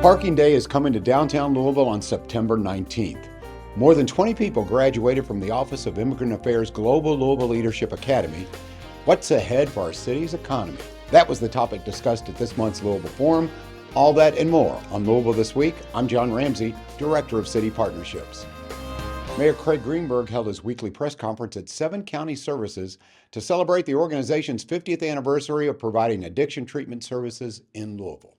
Parking Day is coming to downtown Louisville on September 19th. More than 20 people graduated from the Office of Immigrant Affairs Global Louisville Leadership Academy. What's ahead for our city's economy? That was the topic discussed at this month's Louisville Forum. All that and more on Louisville This Week. I'm John Ramsey, Director of City Partnerships. Mayor Craig Greenberg held his weekly press conference at 7 County Services to celebrate the organization's 50th anniversary of providing addiction treatment services in Louisville.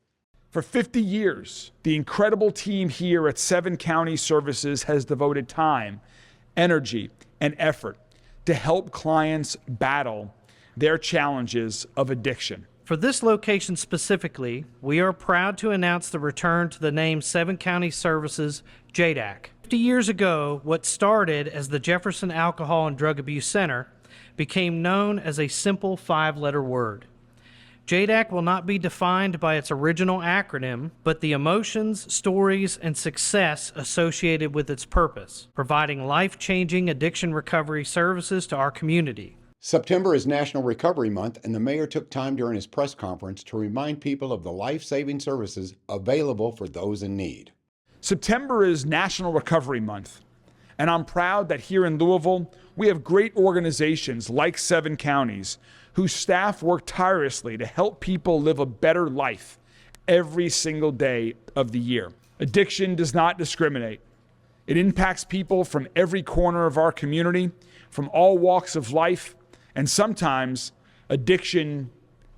For 50 years, the incredible team here at 7 County Services has devoted time, energy, and effort to help clients battle their challenges of addiction. For this location specifically, we are proud to announce the return to the name 7 County Services JDAC. 50 years ago, what started as the Jefferson Alcohol and Drug Abuse Center became known as a simple 5-letter word. JDAC will not be defined by its original acronym, but the emotions, stories, and success associated with its purpose, providing life-changing addiction recovery services to our community. September is National Recovery Month, and the mayor took time during his press conference to remind people of the life-saving services available for those in need. September is National Recovery Month, and I'm proud that here in Louisville, we have great organizations like 7 Counties whose staff work tirelessly to help people live a better life every single day of the year. Addiction does not discriminate. It impacts people from every corner of our community, from all walks of life, and sometimes addiction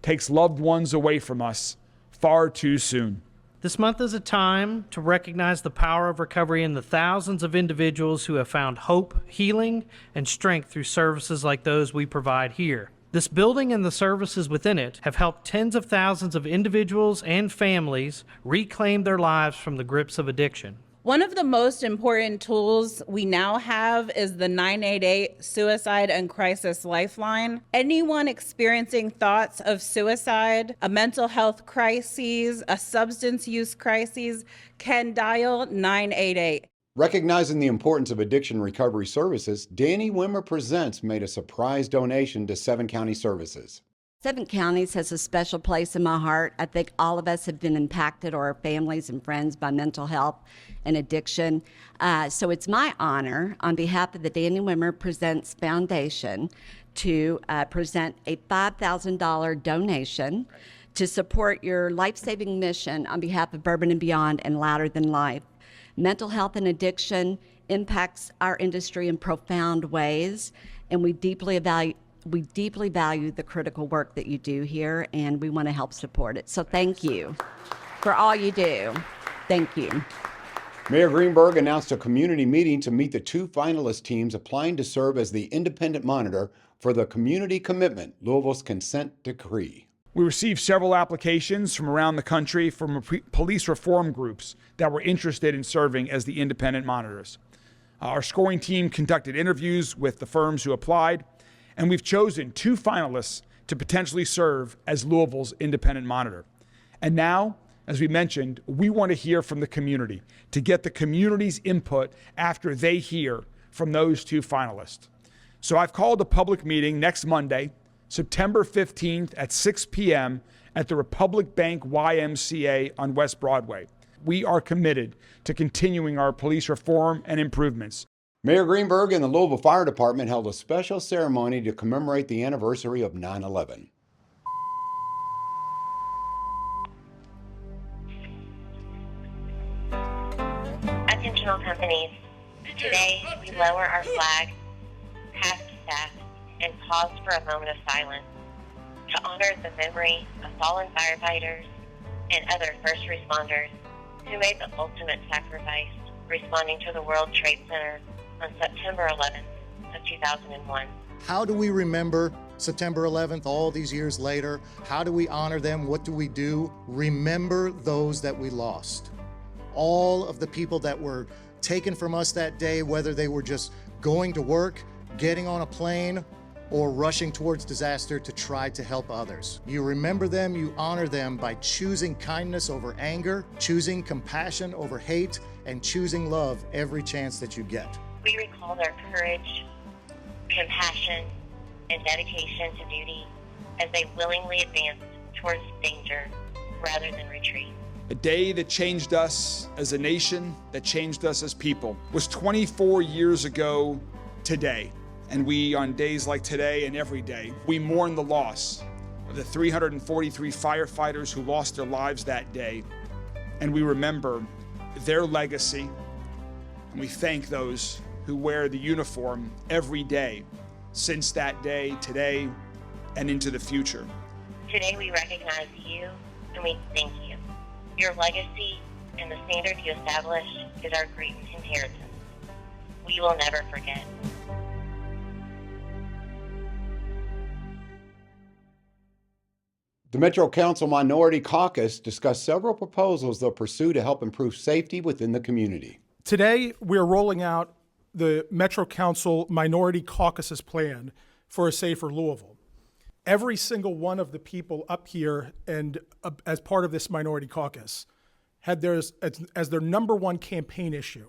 takes loved ones away from us far too soon. This month is a time to recognize the power of recovery in the thousands of individuals who have found hope, healing, and strength through services like those we provide here. This building and the services within it have helped tens of thousands of individuals and families reclaim their lives from the grips of addiction. One of the most important tools we now have is the 988 Suicide and Crisis Lifeline. Anyone experiencing thoughts of suicide, a mental health crisis, a substance use crisis can dial 988. Recognizing the importance of addiction recovery services, Danny Wimmer Presents made a surprise donation to 7 County Services. 7 Counties has a special place in my heart. I think all of us have been impacted, or our families and friends, by mental health and addiction. So it's my honor, on behalf of the Danny Wimmer Presents Foundation, to present a $5,000 donation to support your life-saving mission on behalf of Bourbon and Beyond and Louder Than Life. Mental health and addiction impacts our industry in profound ways, and we deeply value the critical work that you do here, and we want to help support it. So thank you for all you do. Thank you. Mayor Greenberg announced a community meeting to meet the 2 finalist teams applying to serve as the independent monitor for the Community Commitment, Louisville's Consent Decree. We received several applications from around the country from police reform groups that were interested in serving as the independent monitors. Our scoring team conducted interviews with the firms who applied, and we've chosen 2 finalists to potentially serve as Louisville's independent monitor. And now, as we mentioned, we want to hear from the community to get the community's input after they hear from those 2 finalists. So I've called a public meeting next Monday, September 15th at 6 p.m. at the Republic Bank YMCA on West Broadway. We are committed to continuing our police reform and improvements. Mayor Greenberg and the Louisville Fire Department held a special ceremony to commemorate the anniversary of 9/11. Attention companies, today we lower our flag, pass staff, and pause for a moment of silence to honor the memory of fallen firefighters and other first responders who made the ultimate sacrifice responding to the World Trade Center on September 11th of 2001. How do we remember September 11th all these years later? How do we honor them? What do we do? Remember those that we lost. All of the people that were taken from us that day, whether they were just going to work, getting on a plane, or rushing towards disaster to try to help others. You remember them, you honor them by choosing kindness over anger, choosing compassion over hate, and choosing love every chance that you get. We recall their courage, compassion, and dedication to duty as they willingly advanced towards danger rather than retreat. A day that changed us as a nation, that changed us as people, was 24 years ago today. And we, on days like today and every day, we mourn the loss of the 343 firefighters who lost their lives that day. And we remember their legacy. And we thank those who wear the uniform every day since that day, today, and into the future. Today we recognize you and we thank you. Your legacy and the standard you established is our great inheritance. We will never forget. The Metro Council Minority Caucus discussed several proposals they'll pursue to help improve safety within the community. Today, we're rolling out the Metro Council Minority Caucus's plan for a safer Louisville. Every single one of the people up here and as part of this minority caucus had theirs as their number one campaign issue,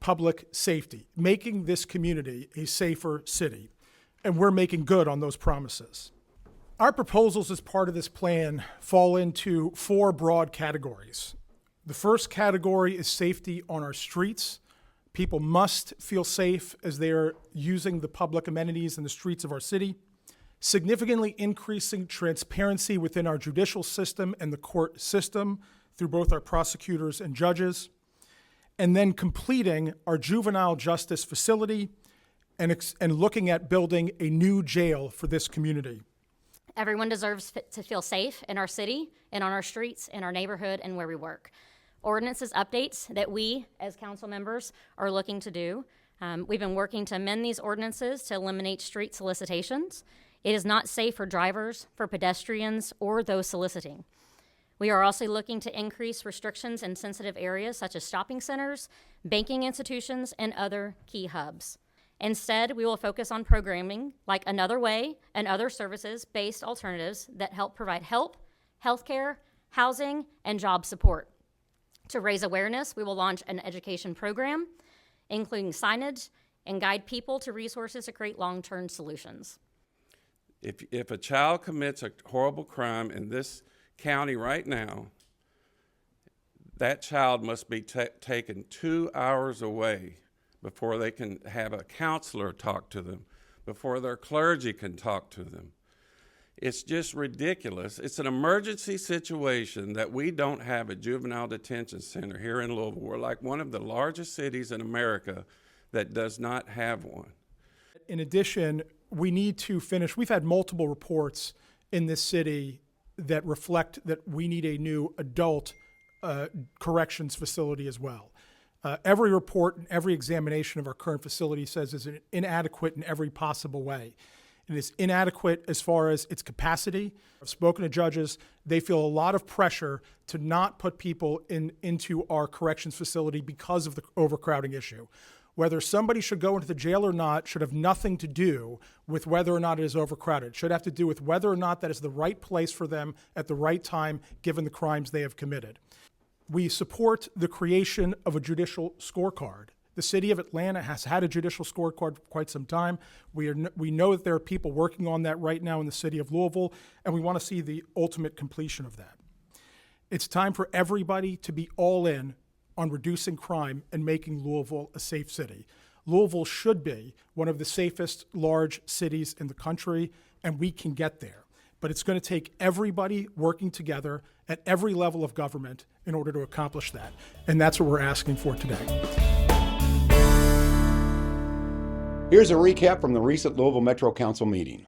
public safety, making this community a safer city. And we're making good on those promises. Our proposals as part of this plan fall into 4 broad categories. The first category is safety on our streets. People must feel safe as they are using the public amenities in the streets of our city. Significantly increasing transparency within our judicial system and the court system through both our prosecutors and judges. And then completing our juvenile justice facility and looking at building a new jail for this community. Everyone deserves to feel safe in our city and on our streets, in our neighborhood, and where we work. Ordinances updates that we, as council members, are looking to do. We've been working to amend these ordinances to eliminate street solicitations. It is not safe for drivers, for pedestrians, or those soliciting. We are also looking to increase restrictions in sensitive areas such as shopping centers, banking institutions, and other key hubs. Instead, we will focus on programming like Another Way and other services-based alternatives that help provide help, healthcare, housing, and job support. To raise awareness, we will launch an education program, including signage, and guide people to resources to create long-term solutions. If a child commits a horrible crime in this county right now, that child must be taken 2 hours away before they can have a counselor talk to them, before their clergy can talk to them. It's just ridiculous. It's an emergency situation that we don't have a juvenile detention center here in Louisville. We're like one of the largest cities in America that does not have one. In addition, we need to finish, we've had multiple reports in this city that reflect that we need a new adult corrections facility as well. Every report and every examination of our current facility says it's inadequate in every possible way. It is inadequate as far as its capacity. I've spoken to judges. They feel a lot of pressure to not put people into our corrections facility because of the overcrowding issue. Whether somebody should go into the jail or not should have nothing to do with whether or not it is overcrowded. It should have to do with whether or not that is the right place for them at the right time, given the crimes they have committed. We support the creation of a judicial scorecard. The city of Atlanta has had a judicial scorecard for quite some time. We know that there are people working on that right now in the city of Louisville, and we want to see the ultimate completion of that. It's time for everybody to be all in on reducing crime and making Louisville a safe city. Louisville should be one of the safest large cities in the country, and we can get there. But it's going to take everybody working together at every level of government in order to accomplish that. And that's what we're asking for today. Here's a recap from the recent Louisville Metro Council meeting.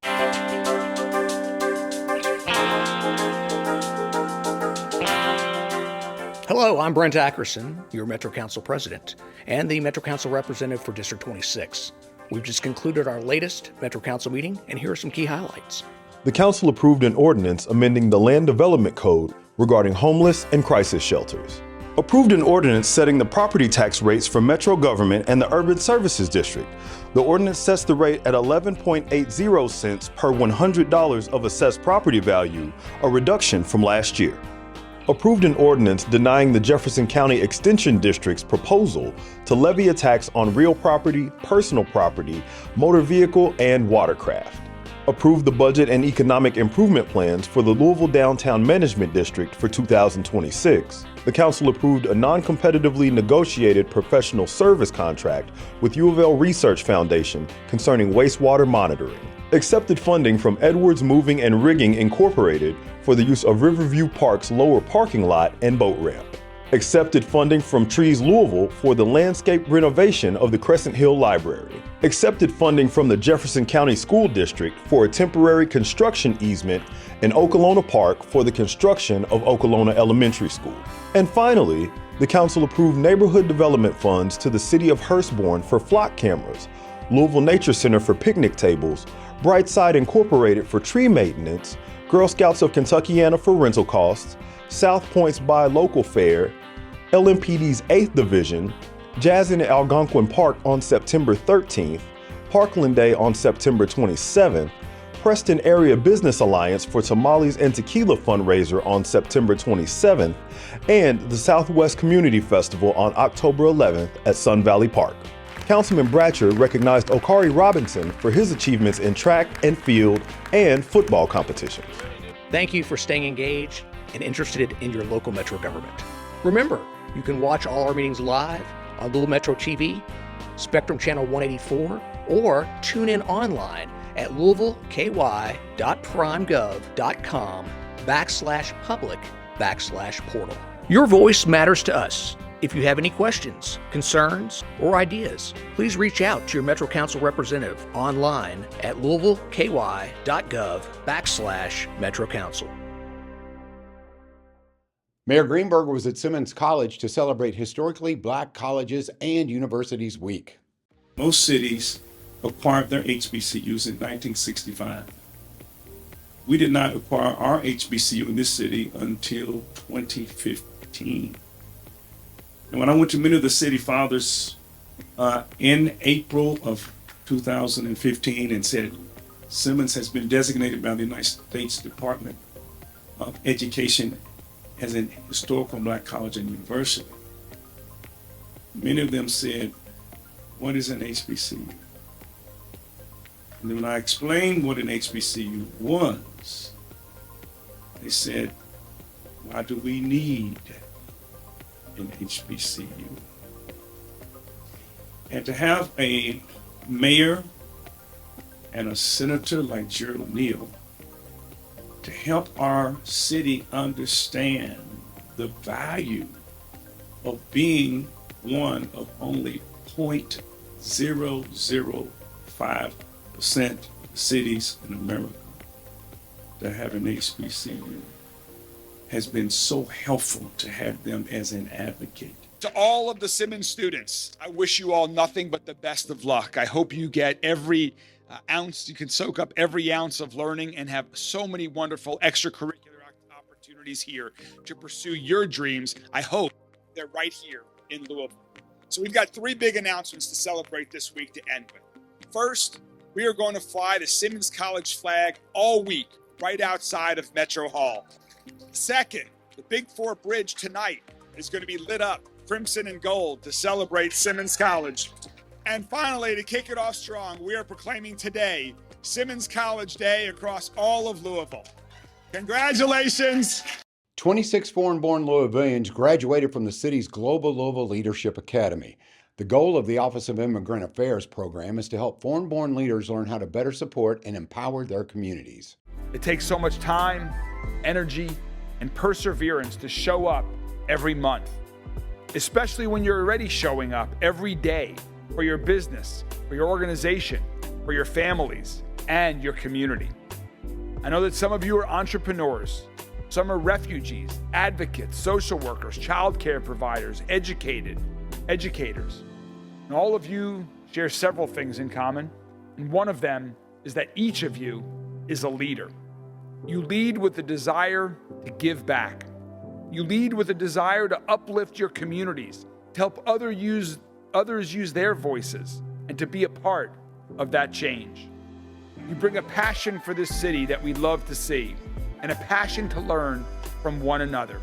Hello, I'm Brent Ackerson, your Metro Council President, and the Metro Council representative for District 26. We've just concluded our latest Metro Council meeting, and here are some key highlights. The Council approved an ordinance amending the Land Development Code regarding homeless and crisis shelters. Approved an ordinance setting the property tax rates for Metro government and the Urban Services District. The ordinance sets the rate at 11.80 cents per $100 of assessed property value, a reduction from last year. Approved an ordinance denying the Jefferson County Extension District's proposal to levy a tax on real property, personal property, motor vehicle, and watercraft. approved the budget and economic improvement plans for the Louisville Downtown Management District for 2026. The council approved a non-competitively negotiated professional service contract with U of L Research Foundation concerning wastewater monitoring. Accepted funding from Edwards Moving and Rigging Incorporated for the use of Riverview Park's lower parking lot and boat ramp. Accepted funding from Trees Louisville for the landscape renovation of the Crescent Hill Library. Accepted funding from the Jefferson County School District for a temporary construction easement in Okolona Park for the construction of Okolona Elementary School. And finally, the council approved neighborhood development funds to the city of Hurstbourne for flock cameras, Louisville Nature Center for picnic tables, Brightside Incorporated for tree maintenance, Girl Scouts of Kentuckiana for rental costs, South Point's Buy Local Fair, LMPD's 8th Division, Jazz in Algonquin Park on September 13th, Parkland Day on September 27th, Preston Area Business Alliance for Tamales and Tequila fundraiser on September 27th, and the Southwest Community Festival on October 11th at Sun Valley Park. Councilman Bratcher recognized Okari Robinson for his achievements in track and field and football competitions. Thank you for staying engaged and interested in your local Metro government. Remember, you can watch all our meetings live on Louisville Metro TV, Spectrum Channel 184, or tune in online at louisvilleky.primegov.com/public/portal. Your voice matters to us. If you have any questions, concerns, or ideas, please reach out to your Metro Council representative online at louisvilleky.gov/Metro Council. Mayor Greenberg was at Simmons College to celebrate historically Black colleges and universities week. Most cities acquired their HBCUs in 1965. We did not acquire our HBCU in this city until 2015. And when I went to many of the city fathers in April of 2015 and said, Simmons has been designated by the United States Department of Education as an historical Black college and university, many of them said, what is an HBCU? And then when I explained what an HBCU was, they said, why do we need an HBCU? And to have a mayor and a senator like Gerald O'Neill to help our city understand the value of being one of only 0.005% of cities in America that have an HBCU has been so helpful to have them as an advocate. To all of the Simmons students, I wish you all nothing but the best of luck. I hope you get every ounce, you can soak up every ounce of learning and have so many wonderful extracurricular opportunities here to pursue your dreams. I hope they're right here in Louisville. So we've got 3 big announcements to celebrate this week to end with. First, we are going to fly the Simmons College flag all week right outside of Metro Hall. Second, the Big 4 Bridge tonight is going to be lit up crimson and gold to celebrate Simmons College. And finally, to kick it off strong, we are proclaiming today Simmons College Day across all of Louisville. Congratulations! 26 foreign-born Louisvillians graduated from the city's Global Louisville Leadership Academy. The goal of the Office of Immigrant Affairs program is to help foreign-born leaders learn how to better support and empower their communities. It takes so much time, energy, and perseverance to show up every month, especially when you're already showing up every day for your business, for your organization, for your families, and your community. I know that some of you are entrepreneurs, some are refugees, advocates, social workers, child care providers, educators. And all of you share several things in common, and one of them is that each of you is a leader. You lead with the desire to give back. You lead with a desire to uplift your communities, to help others use their voices, and to be a part of that change. You bring a passion for this city that we love to see, and a passion to learn from one another.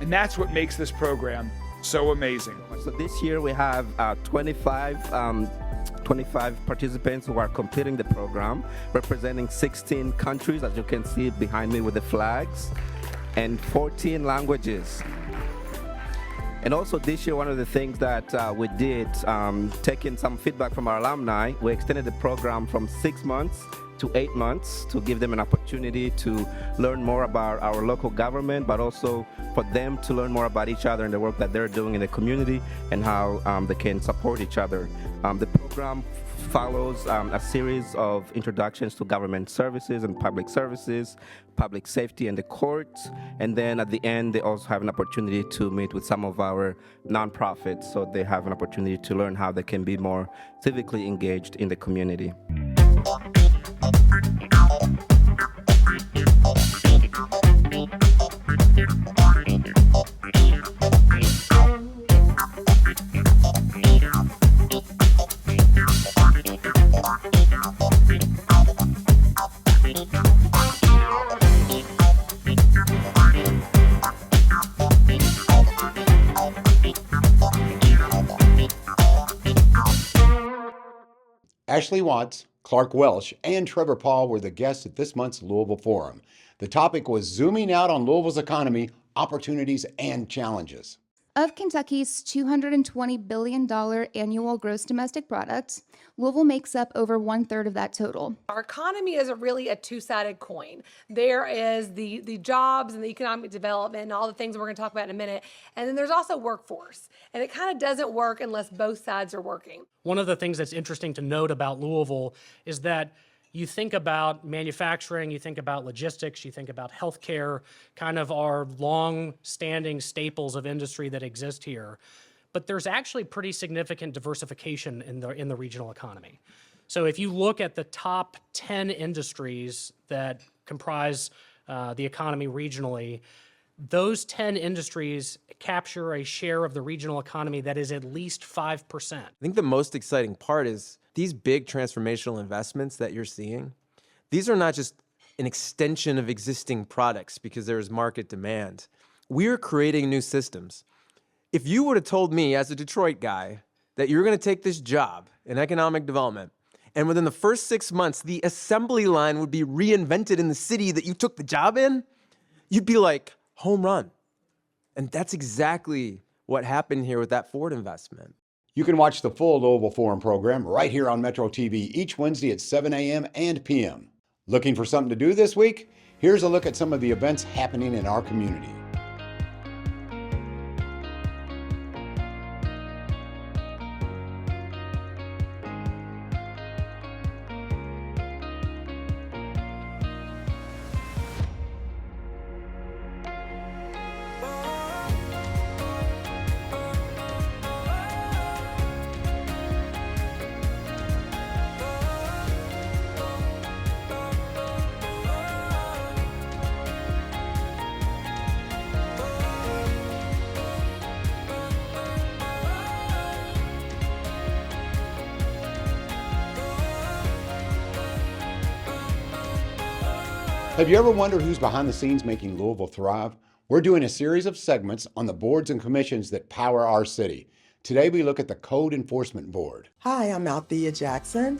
And that's what makes this program so amazing. So this year we have 25 25 participants who are completing the program, representing 16 countries, as you can see behind me with the flags, and 14 languages. And also this year, one of the things that we did, taking some feedback from our alumni, we extended the program from 6 months to 8 months to give them an opportunity to learn more about our local government, but also for them to learn more about each other and the work that they're doing in the community and how they can support each other. The program follows a series of introductions to government services and public services, public safety and the courts, and then at the end they also have an opportunity to meet with some of our nonprofits, so they have an opportunity to learn how they can be more civically engaged in the community. Ashley Watts, Clark Welsh, and Trevor Paul were the guests at this month's Louisville Forum. The topic was zooming out on Louisville's economy, opportunities, and challenges. Of Kentucky's $220 billion annual gross domestic product, Louisville makes up over 1/3 of that total. Our economy is really a two-sided coin. There is the jobs and the economic development and all the things we're going to talk about in a minute. And then there's also workforce. And it kind of doesn't work unless both sides are working. One of the things that's interesting to note about Louisville is that you think about manufacturing, you think about logistics, you think about healthcare, kind of our long-standing staples of industry that exist here. But there's actually pretty significant diversification in the regional economy. So if you look at the top 10 industries that comprise the economy regionally, those 10 industries capture a share of the regional economy that is at least 5%. I think the most exciting part is these big transformational investments that you're seeing, these are not just an extension of existing products because there is market demand. We're creating new systems. If you would have told me as a Detroit guy that you're going to take this job in economic development and within the first 6 months, the assembly line would be reinvented in the city that you took the job in, you'd be like, home run. And that's exactly what happened here with that Ford investment. You can watch the full Louisville Forum program right here on Metro TV each Wednesday at 7 a.m. and p.m. Looking for something to do this week? Here's a look at some of the events happening in our community. Have you ever wondered who's behind the scenes making Louisville thrive? We're doing a series of segments on the boards and commissions that power our city. Today we look at the Code Enforcement Board. Hi, I'm Althea Jackson,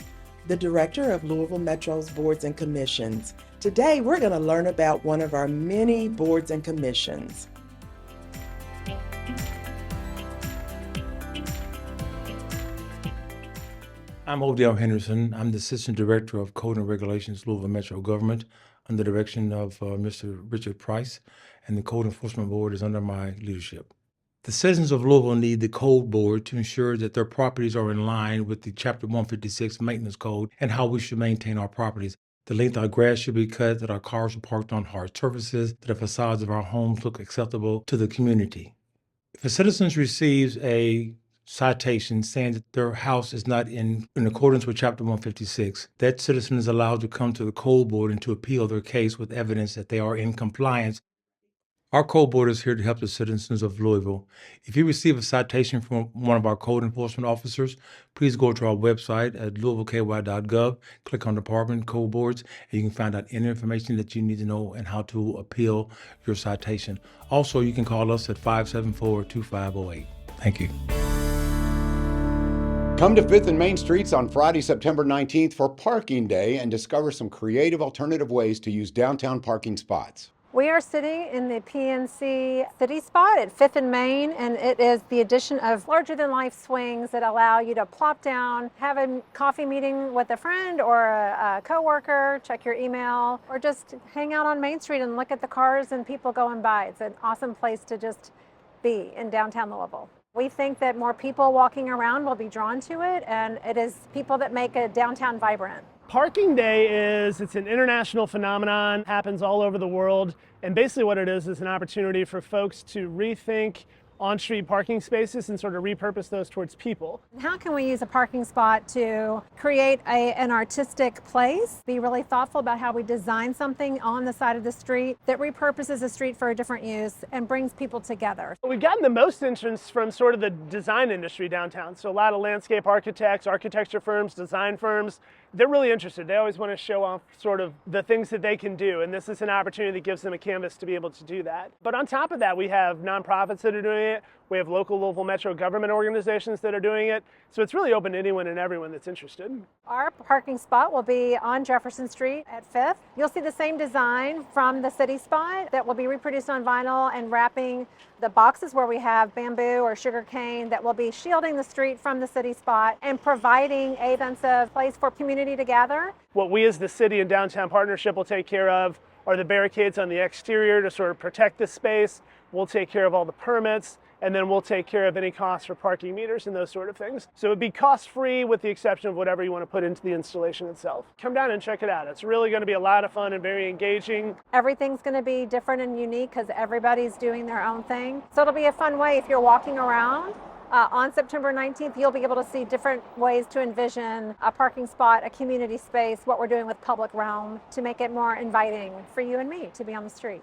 the Director of Louisville Metro's Boards and Commissions. Today we're going to learn about one of our many boards and commissions. I'm Odell Henderson. I'm the Assistant Director of Code and Regulations, Louisville Metro Government, under the direction of Mr. Richard Price, and the Code Enforcement Board is under my leadership. The citizens of Louisville need the Code Board to ensure that their properties are in line with the Chapter 156 Maintenance Code and how we should maintain our properties. The length of our grass should be cut, that our cars are parked on hard surfaces, that the facades of our homes look acceptable to the community. If a citizen receives a citation saying that their house is not in accordance with Chapter 156, that citizen is allowed to come to the Code Board and to appeal their case with evidence that they are in compliance. Our Code Board is here to help the citizens of Louisville. If you receive a citation from one of our code enforcement officers, please go to our website at louisvilleky.gov, click on Department Code Boards, and you can find out any information that you need to know and how to appeal your citation. Also, you can call us at 574-2508. Thank you. Come to 5th and Main Streets on Friday, September 19th for Parking Day and discover some creative alternative ways to use downtown parking spots. We are sitting in the PNC City Spot at 5th and Main, and it is the addition of larger-than-life swings that allow you to plop down, have a coffee meeting with a friend or a coworker, check your email, or just hang out on Main Street and look at the cars and people going by. It's an awesome place to just be in downtown Louisville. We think that more people walking around will be drawn to it, and it is people that make a downtown vibrant. Parking Day it's an international phenomenon, happens all over the world, and basically what it is an opportunity for folks to rethink on-street parking spaces and sort of repurpose those towards people. How can we use a parking spot to create an artistic place, be really thoughtful about how we design something on the side of the street that repurposes the street for a different use and brings people together? We've gotten the most interest from sort of the design industry downtown. So a lot of landscape architects, architecture firms, design firms, they're really interested. They always want to show off sort of the things that they can do, and this is an opportunity that gives them a canvas to be able to do that. But on top of that, we have nonprofits that are doing it. We have local Louisville Metro government organizations that are doing it. So it's really open to anyone and everyone that's interested. Our parking spot will be on Jefferson Street at 5th. You'll see the same design from the city spot that will be reproduced on vinyl and wrapping the boxes where we have bamboo or sugar cane that will be shielding the street from the city spot and providing a sense of place for community to gather. What we as the city and downtown partnership will take care of are the barricades on the exterior to sort of protect the space. We'll take care of all the permits, and then we'll take care of any costs for parking meters and those sort of things. So it'd be cost-free with the exception of whatever you want to put into the installation itself. Come down and check it out. It's really going to be a lot of fun and very engaging. Everything's going to be different and unique because everybody's doing their own thing. So it'll be a fun way if you're walking around. On September 19th, you'll be able to see different ways to envision a parking spot, a community space, what we're doing with public realm to make it more inviting for you and me to be on the street.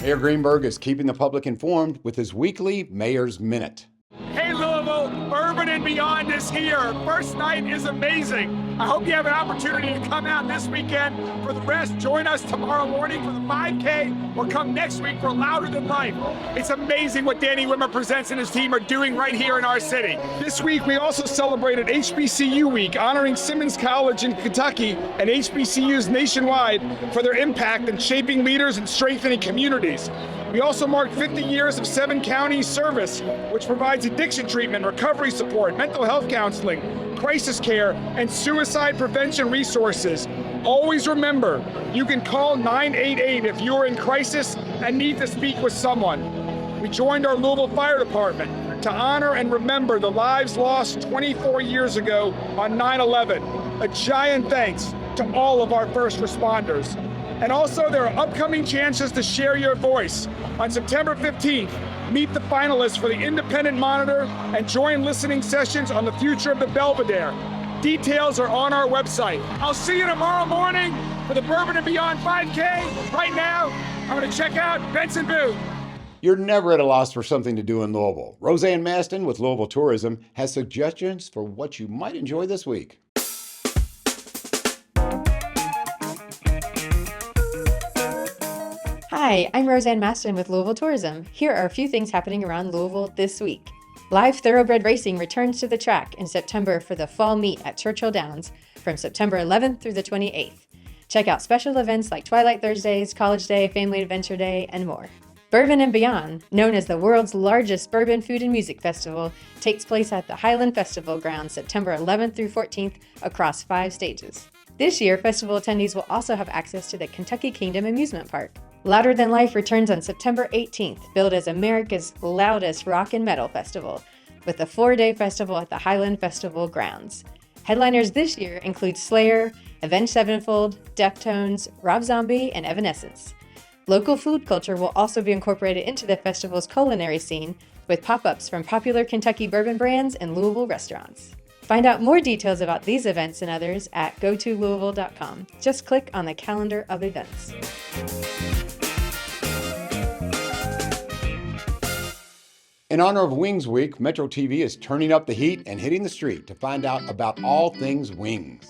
Mayor Greenberg is keeping the public informed with his weekly Mayor's Minute. Hey Louisville, Bourbon and Beyond is here. First night is amazing. I hope you have an opportunity to come out this weekend. For the rest, join us tomorrow morning for the 5K or come next week for Louder Than Life. It's amazing what Danny Wimmer Presents and his team are doing right here in our city. This week, we also celebrated HBCU Week, honoring Simmons College in Kentucky and HBCUs nationwide for their impact in shaping leaders and strengthening communities. We also marked 50 years of 7 counties service, which provides addiction treatment, recovery support, mental health counseling, crisis care, and suicide prevention resources. Always remember, you can call 988 if you're in crisis and need to speak with someone. We joined our Louisville Fire Department to honor and remember the lives lost 24 years ago on 9/11. A giant thanks to all of our first responders. And also, there are upcoming chances to share your voice. On September 15th, meet the finalists for the Independent Monitor and join listening sessions on the future of the Belvedere. Details are on our website. I'll see you tomorrow morning for the Bourbon and Beyond 5K. Right now, I'm going to check out Benson Boot. You're never at a loss for something to do in Louisville. Roseanne Maston with Louisville Tourism has suggestions for what you might enjoy this week. Hi, I'm Roseanne Maston with Louisville Tourism. Here are a few things happening around Louisville this week. Live thoroughbred racing returns to the track in September for the fall meet at Churchill Downs from September 11th through the 28th. Check out special events like Twilight Thursdays, College Day, Family Adventure Day, and more. Bourbon and Beyond, known as the world's largest bourbon food and music festival, takes place at the Highland Festival Grounds September 11th through 14th across 5 stages. This year, festival attendees will also have access to the Kentucky Kingdom Amusement Park. Louder Than Life returns on September 18th, billed as America's loudest rock and metal festival, with a 4-day festival at the Highland Festival Grounds. Headliners this year include Slayer, Avenged Sevenfold, Deftones, Rob Zombie, and Evanescence. Local food culture will also be incorporated into the festival's culinary scene with pop-ups from popular Kentucky bourbon brands and Louisville restaurants. Find out more details about these events and others at gotolouisville.com. Just click on the calendar of events. In honor of Wings Week, Metro TV is turning up the heat and hitting the street to find out about all things wings.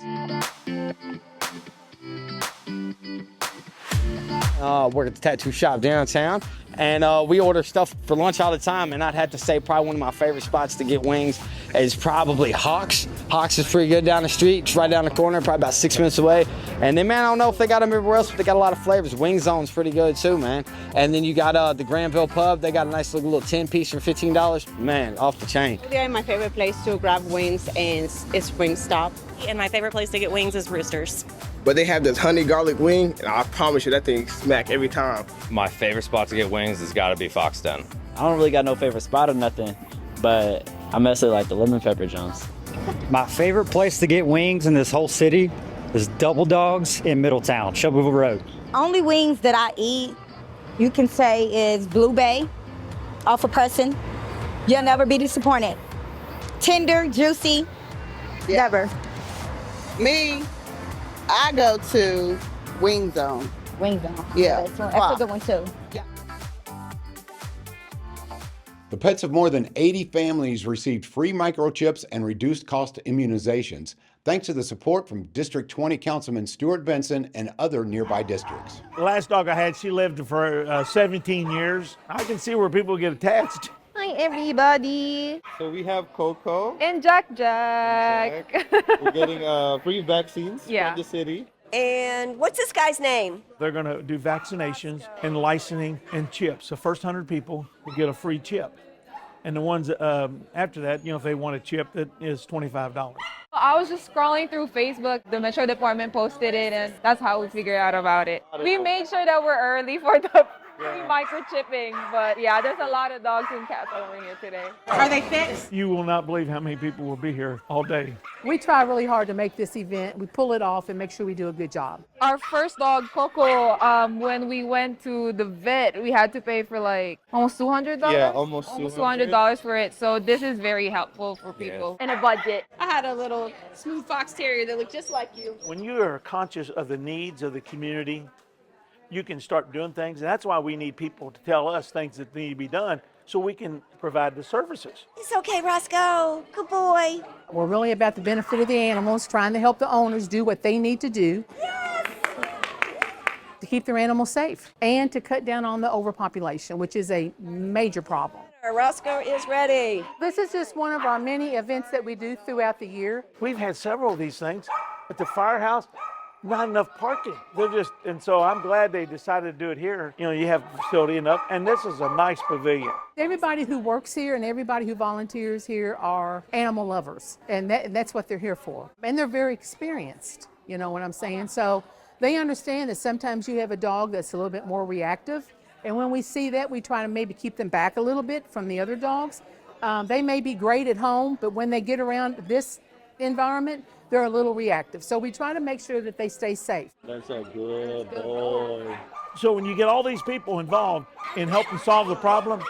Work at the tattoo shop downtown, and we order stuff for lunch all the time, and I'd have to say probably one of my favorite spots to get wings is probably Hawks. Hawks is pretty good down the street. It's right down the corner, probably about 6 minutes away. And then, man, I don't know if they got them everywhere else, but they got a lot of flavors. Wing Zone's pretty good too, man. And then you got the Granville Pub. They got a nice little 10-piece for $15. Man, off the chain. My favorite place to grab wings is Wingstop. And my favorite place to get wings is Roosters. But they have this honey garlic wing, and I promise you that thing smack every time. My favorite spot to get wings has got to be Fox Den. I don't really got no favorite spot or nothing, but I mostly like the lemon pepper Jones. My favorite place to get wings in this whole city is Double Dogs in Middletown, Shelbyville Road. Only wings that I eat, you can say, is Blue Bay off a person. You'll never be disappointed. Tender, juicy, never. Me, I go to Wing Zone. Wing Zone. Yeah. That's a good one too. Yeah. The pets of more than 80 families received free microchips and reduced cost immunizations, thanks to the support from District 20 Councilman Stuart Benson and other nearby districts. The last dog I had, she lived for 17 years. I can see where people get attached. Hi, everybody. So we have Coco. And Jack. We're getting free vaccines from the city. And what's this guy's name? They're going to do vaccinations and licensing and chips. The first 100 people will get a free chip. And the ones after that, if they want a chip, that is $25. I was just scrolling through Facebook. The Metro Department posted it, and that's how we figured out about it. We made sure that we're early for the free microchipping, but yeah, there's a lot of dogs and cats over here today. Are they fixed? You will not believe how many people will be here all day. We try really hard to make this event. We pull it off and make sure we do a good job. Our first dog, Coco, when we went to the vet, we had to pay for like almost $200. Yeah, almost $200 for it. So this is very helpful for people. And a budget. I had a little smooth fox terrier that looked just like you. When you are conscious of the needs of the community, you can start doing things. And that's why we need people to tell us things that need to be done so we can provide the services. It's okay, Roscoe. Good boy. We're really about the benefit of the animals, trying to help the owners do what they need to do to keep their animals safe and to cut down on the overpopulation, which is a major problem. Roscoe is ready. This is just one of our many events that we do throughout the year. We've had several of these things. At the firehouse, not enough parking. And so I'm glad they decided to do it here. You have facility enough, and this is a nice pavilion. Everybody who works here and everybody who volunteers here are animal lovers, and that's what they're here for. And they're very experienced, you know what I'm saying? So they understand that sometimes you have a dog that's a little bit more reactive, and when we see that, we try to maybe keep them back a little bit from the other dogs. They may be great at home, but when they get around this environment, they're a little reactive. So we try to make sure that they stay safe. That's a good boy. So when you get all these people involved in helping solve the problem,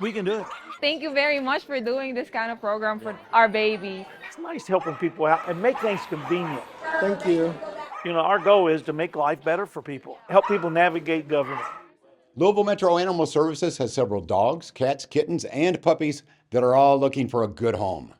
we can do it. Thank you very much for doing this kind of program for our baby. It's nice helping people out and make things convenient. Thank you. Our goal is to make life better for people, help people navigate government. Louisville Metro Animal Services has several dogs, cats, kittens, and puppies that are all looking for a good home.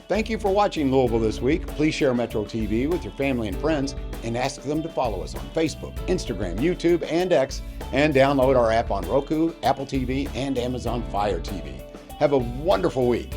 Thank you for watching Louisville This Week. Please share Metro TV with your family and friends and ask them to follow us on Facebook, Instagram, YouTube, and X, and download our app on Roku, Apple TV, and Amazon Fire TV. Have a wonderful week.